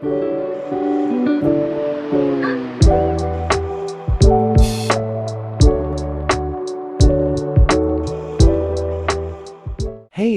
Hey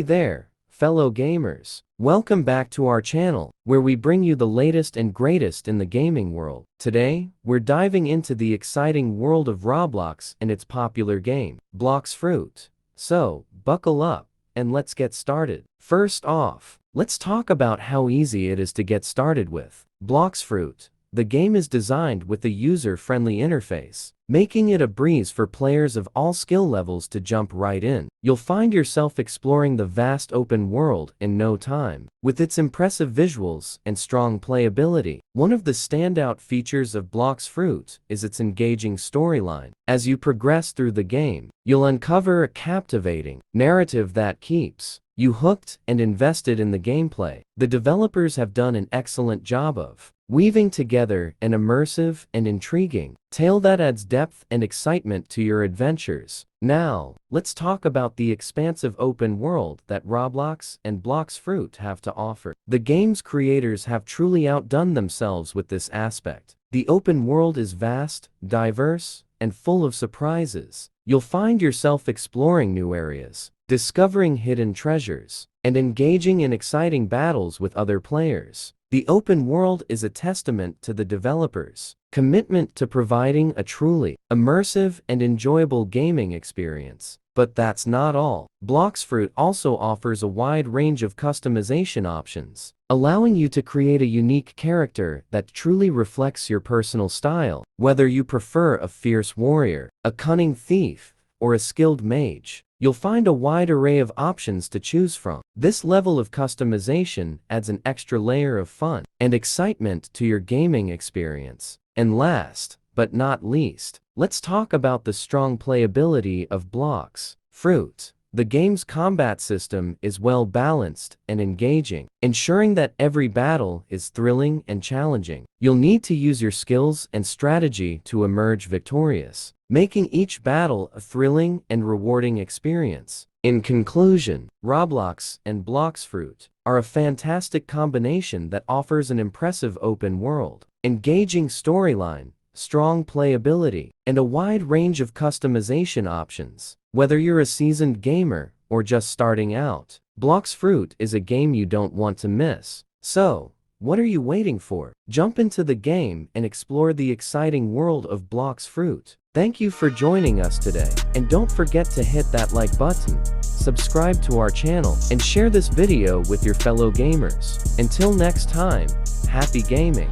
there, fellow gamers. Welcome back to our channel, where we bring you the latest and greatest in the gaming world. Today, we're diving into the exciting world of Roblox and its popular game, Blox Fruit. So, buckle up, and let's get started. First off, let's talk about how easy it is to get started with Blox Fruit. The game is designed with a user-friendly interface, making it a breeze for players of all skill levels to jump right in. You'll find yourself exploring the vast open world in no time. With its impressive visuals and strong playability, one of the standout features of Blox Fruit is its engaging storyline. As you progress through the game, you'll uncover a captivating narrative that keeps you hooked and invested in the gameplay. The developers have done an excellent job of weaving together an immersive and intriguing tale that adds depth and excitement to your adventures. Now, let's talk about the expansive open world that Roblox and Blox Fruit have to offer. The game's creators have truly outdone themselves with this aspect. The open world is vast, diverse, and full of surprises. You'll find yourself exploring new areas, discovering hidden treasures, and engaging in exciting battles with other players. The open world is a testament to the developers' commitment to providing a truly immersive and enjoyable gaming experience. But that's not all. Blox Fruit also offers a wide range of customization options, allowing you to create a unique character that truly reflects your personal style. Whether you prefer a fierce warrior, a cunning thief, or a skilled mage, you'll find a wide array of options to choose from. This level of customization adds an extra layer of fun and excitement to your gaming experience. And last, but not least, let's talk about the strong playability of Blox Fruit. The game's combat system is well balanced and engaging, ensuring that every battle is thrilling and challenging. You'll need to use your skills and strategy to emerge victorious, making each battle a thrilling and rewarding experience. In conclusion, Roblox and Blox Fruit are a fantastic combination that offers an impressive open world, engaging storyline, strong playability, and a wide range of customization options. Whether you're a seasoned gamer or just starting out, Blox Fruit is a game you don't want to miss. So, what are you waiting for? Jump into the game and explore the exciting world of Blox Fruit. Thank you for joining us today, and don't forget to hit that like button, subscribe to our channel, and share this video with your fellow gamers. Until next time, happy gaming!